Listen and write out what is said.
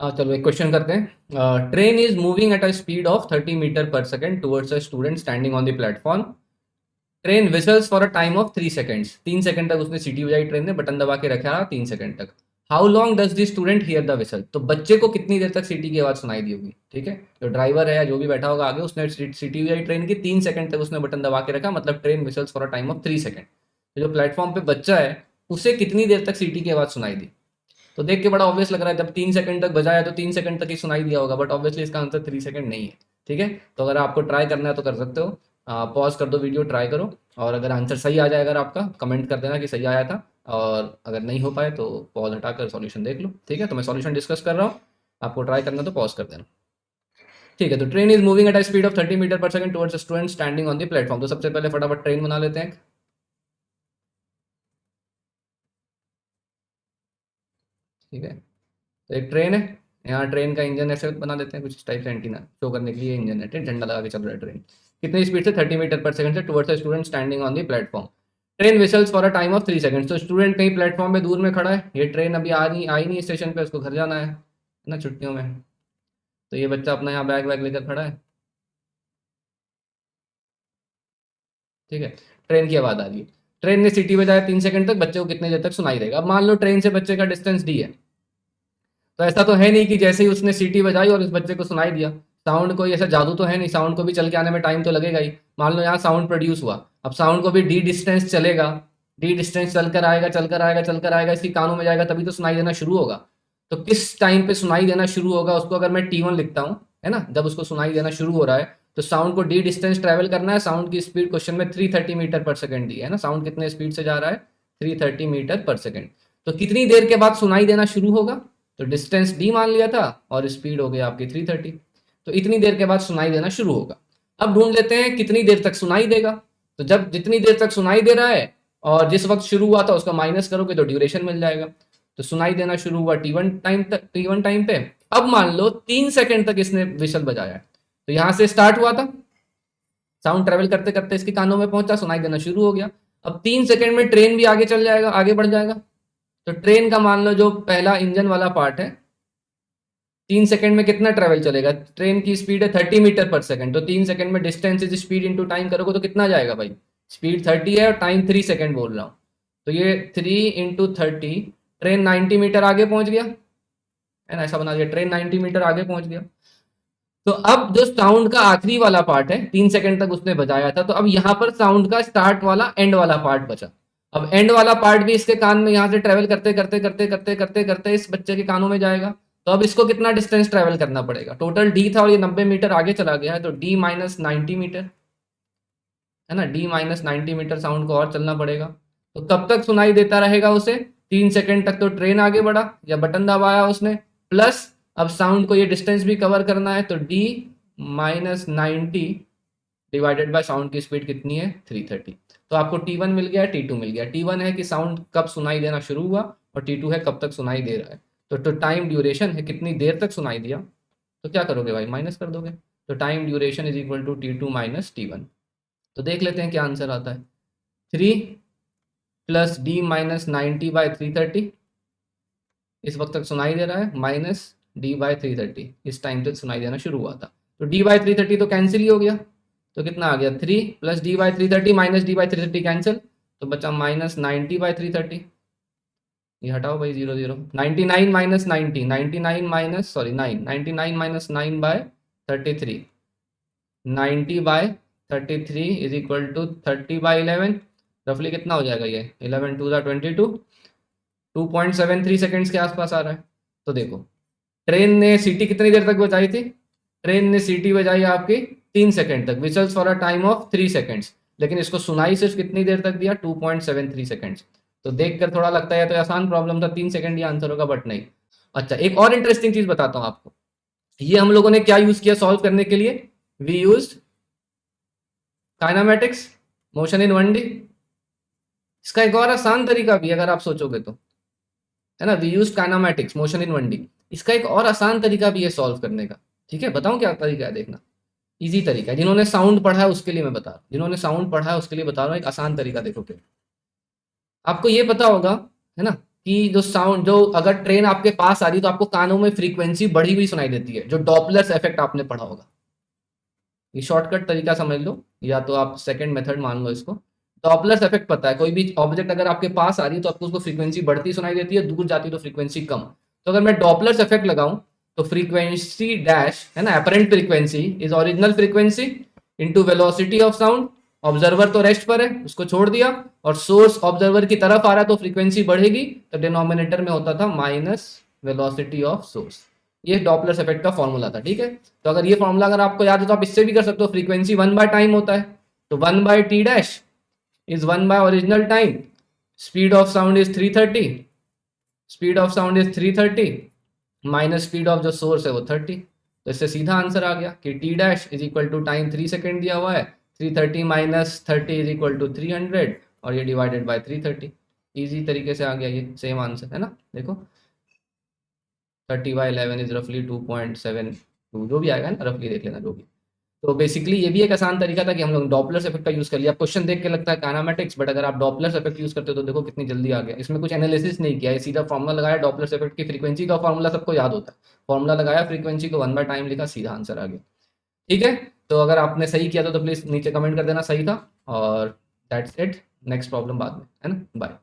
चलो एक क्वेश्चन करते हैं। Train is moving at a speed of 30 metre per second towards a student standing on the platform. Train whistles for a time of 3 seconds. 3 second तक उसने सीटी बजाई, train ने बटन दबा के रखा 3 सेकंड तक। How long does the student here the whistle? तो बच्चे को कितनी देर तक सीटी की आवाज सुनाई दी होगी? ठीक है, जो ड्राइवर है या जो भी बैठा होगा आगे, उसने सीटी बजाई ट्रेन की, 3 सेकंड तक उसने बटन दबा के रखा, मतलब train whistles for a time of 3 second. तो जो प्लेटफॉर्म पे बच्चा है उसे कितनी देर तक सीटी की आवाज सुनाई दी? तो देख के बड़ा ऑब्वियस लग रहा है, जब 3 सेकंड तक बजाया तो 3 सेकंड तक ही सुनाई दिया होगा, बट ऑब्वियसली इसका आंसर 3 सेकंड नहीं है। ठीक है, तो अगर आपको ट्राई करना है तो कर सकते हो। पॉज कर दो वीडियो, ट्राई करो, और अगर आंसर सही आ जाए, अगर आपका कमेंट कर देना कि सही आया था, और अगर नहीं हो पाए तो पॉज हटाकर सॉल्यूशन देख लो। ठीक है, तो मैं सॉल्यूशन डिस्कस कर रहा हूँ, आपको ट्राई करना तो पॉज कर देना। ठीक है, तो train is moving at a speed of 30 metre per second towards student standing on the platform. तो सबसे पहले फटाफट ट्रेन बना लेते हैं। ठीक है, तो एक ट्रेन है, यहाँ ट्रेन का इंजन ऐसे बना देते हैं कुछ इस टाइप से, एंटीना शो करने के लिए इंजन है, झंडा लगा के चल रहा है ट्रेन। कितनी स्पीड से? 30 मीटर पर सेकंड से towards student standing on the platform. Train whistles for a time of 3 second. तो स्टूडेंट कहीं प्लेटफॉर्म में दूर में खड़ा है, ये ट्रेन अभी आई नहीं स्टेशन पे, उसको घर जाना है ना छुट्टियों में। तो ये बच्चा अपना यहाँ बैग वैग लेकर खड़ा है। ठीक है, ट्रेन की आवाज़ आ रही है, ट्रेन ने सीटी बजाया 3 सेकंड तक, बच्चे को कितनी देर तक सुनाई देगा? अब मान लो ट्रेन से बच्चे का डिस्टेंस डी है, तो ऐसा तो है नहीं कि जैसे ही उसने सीटी बजाई और उस बच्चे को सुनाई दिया। साउंड कोई ऐसा जादू तो है नहीं, साउंड को भी चल के आने में टाइम तो लगेगा ही। मान लो यहाँ साउंड प्रोड्यूस हुआ, अब साउंड को भी डी डिस्टेंस चलेगा, डी डिस्टेंस चलकर आएगा चलकर आएगा चलकर आएगा, इसकी कानों में जाएगा, तभी तो सुनाई देना शुरू होगा। तो किस टाइम पे सुनाई देना शुरू होगा उसको अगर मैं T1 लिखता हूँ, है ना, जब उसको सुनाई देना शुरू हो रहा है तो साउंड को डी डिस्टेंस ट्रेवल करना है। साउंड की स्पीड क्वेश्चन में 330 मीटर पर सेकंड दी है ना, साउंड कितने स्पीड से जा रहा है? 330 मीटर पर सेकंड। तो कितनी देर के बाद सुनाई देना शुरू होगा? तो डिस्टेंस डी मान लिया था और स्पीड हो गई आपकी 330, तो इतनी देर के बाद सुनाई देना शुरू होगा। अब ढूंढ लेते हैं कितनी देर तक सुनाई देगा। तो जब जितनी देर तक सुनाई दे रहा है और जिस वक्त शुरू हुआ था उसका माइनस करोगे तो ड्यूरेशन मिल जाएगा। तो सुनाई देना शुरू हुआ T1 टाइम पे। अब मान लो 3 सेकंड तक इसने विशल बजाया, तो यहां से स्टार्ट हुआ था, साउंड ट्रेवल करते करते इसके कानों में पहुंचा, सुनाई देना शुरू हो गया। अब 3 सेकंड में ट्रेन भी आगे चल जाएगा, आगे बढ़ जाएगा। तो ट्रेन का मान लो जो पहला इंजन वाला पार्ट है, 3 सेकंड में कितना ट्रेवल चलेगा? ट्रेन की स्पीड है 30 मीटर पर सेकंड, तो 3 सेकंड में distance is speed into time करोगे तो कितना जाएगा भाई? स्पीड 30 है और टाइम 3 सेकंड बोल रहा हूँ, तो ये 3 × 30, ट्रेन 90 मीटर आगे पहुंच गया, है ना, ऐसा बना दिया, ट्रेन 90 मीटर आगे पहुंच गया। तो अब जो साउंड का आखिरी वाला पार्ट है, 3 सेकंड तक उसने बजाया था, तो अब यहाँ पर साउंड का स्टार्ट वाला एंड वाला पार्ट बचा। अब एंड वाला पार्ट भी इसके कान में यहाँ से ट्रेवल करते करते करते करते करते करते इस बच्चे के कानों में जाएगा। तो अब इसको कितना डिस्टेंस ट्रेवल करना पड़ेगा? टोटल डी था और ये 90 मीटर आगे चला गया है, तो डी माइनस 90 मीटर, है ना, डी माइनस 90 मीटर साउंड को और चलना पड़ेगा। तो कब तक सुनाई देता रहेगा उसे? 3 सेकंड तक तो ट्रेन आगे बढ़ा या बटन दबाया उसने, प्लस अब साउंड को ये डिस्टेंस भी कवर करना है, तो D minus 90 divided by sound की स्पीड कितनी है? 330। तो आपको T1 मिल गया, T2 मिल गया। T1 है कि साउंड कब सुनाई देना शुरू हुआ, और T2 है कब तक सुनाई दे रहा है। तो टाइम ड्यूरेशन है कितनी देर तक सुनाई दिया, तो क्या करोगे भाई? माइनस कर दोगे। तो time duration is equal to T2 minus T1। तो देख लेते हैं क्या आंसर आता है। 3 प्लस डी माइनस 90/330, इस वक्त तक सुनाई दे रहा है, माइनस D/330, इस टाइम तक सुनाई देना शुरू हुआ था। तो D/330 तो कैंसिल ही हो गया, तो कितना आ गया? 3 plus D/330 minus D/330 cancel, तो बचा माइनस 90/330। ये हटाओ भाई, 0 0, 99 minus 90, 99 minus sorry 9, 99 minus 9/33, 90/33 is equal to 30/11। रफली कितना हो जाएगा ये? 11 2 22, 2.73 सेकेंड्स के आसपास आ रहा है। तो देखो, ट्रेन ने सीटी कितनी देर तक बजाई थी? ट्रेन ने सीटी बजाई आपकी 3 सेकंड तक, whistles for a time of 3 seconds, लेकिन इसको सुनाई सिर्फ कितनी देर तक दिया? 2.73 सेकंड्स। तो देखकर थोड़ा लगता है तो आसान प्रॉब्लम था, 3 सेकंड ही आंसर होगा, बट नहीं। अच्छा, एक और इंटरेस्टिंग चीज बताता हूँ आपको। ये हम लोगों ने क्या यूज किया सॉल्व करने के लिए? We use kinematics, motion in 1D। इसका एक और आसान तरीका भी अगर आप सोचोगे तो, है ना, we use kinematics, motion in 1D। इसका एक और आसान तरीका भी है सॉल्व करने का। ठीक है, बताऊं क्या तरीका है? देखना, इजी तरीका है। जिन्होंने साउंड पढ़ा है उसके लिए मैं बता रहा हूँ, जिन्होंने साउंड पढ़ा है उसके लिए बता रहा हूँ, एक आसान तरीका देखो। फिर आपको ये पता होगा, है ना, कि जो साउंड, जो अगर ट्रेन आपके पास आ रही तो आपको कानों में फ्रीक्वेंसी बढ़ी हुई सुनाई देती है, जो डॉपलर इफेक्ट आपने पढ़ा होगा। ये शॉर्टकट तरीका समझ लो, या तो आप सेकंड मेथड मान लो इसको। डॉपलर इफेक्ट पता है, कोई भी ऑब्जेक्ट अगर आपके पास आ रही है तो आपको उसको फ्रीक्वेंसी बढ़ती सुनाई देती है, दूर जाती है तो फ्रीक्वेंसी कम। तो अगर मैं डॉपलर इफेक्ट लगाऊं तो फ्रीक्वेंसी डैश है ना, apparent frequency is original frequency into velocity of sound. Observer तो रेस्ट पर है, उसको छोड़ दिया, और सोर्स ऑब्जर्वर की तरफ आ रहा है तो फ्रीक्वेंसी बढ़ेगी, तो डिनोमिनेटर में होता था माइनस वेलोसिटी ऑफ सोर्स। ये डॉपलर इफेक्ट का फॉर्मूला था, ठीक है। तो अगर ये फॉर्मूला अगर आपको याद है तो आप इससे भी कर सकते हो, फ्रीक्वेंसी 1 बाय टाइम होता है, तो 1 by T dash is 1 by original time, speed of sound is 330, speed of sound is 330 minus speed of जो सोर्स है वो 30। तो इससे सीधा आंसर आ गया कि T dash is equal to time 3 second दिया हुआ है, 330 माइनस 30 इज इक्वल टू 300, और ये डिवाइडेड बाय 330। इजी तरीके से आ गया, ये सेम आंसर है ना। देखो 30/11 इज रफली 2.72, जो भी आएगा ना रफली देख लेना जो भी। तो बेसिकली ये भी एक आसान तरीका था कि हम लोग डॉपलर इफेक्ट का यूज कर लिया। क्वेश्चन देख के लगता है काइनेमेटिक्स, बट अगर आप डॉपलर इफेक्ट यूज करते हो तो देखो कितनी जल्दी आ गया। इसमें कुछ एनालिसिस नहीं किया है, सीधा फॉर्मुला लगाया, डॉपलर इफेक्ट की फ्रीक्वेंसी का फॉर्मुला सबको याद होता है, फॉर्मुला लगाया, फ्रीक्वेंसी को 1 बाय टाइम लिखा, सीधा आंसर आ गया। ठीक है, तो अगर आपने सही किया तो प्लीज नीचे कमेंट कर देना सही था, और दैट्स इट। नेक्स्ट प्रॉब्लम बाद में, है ना। बाय।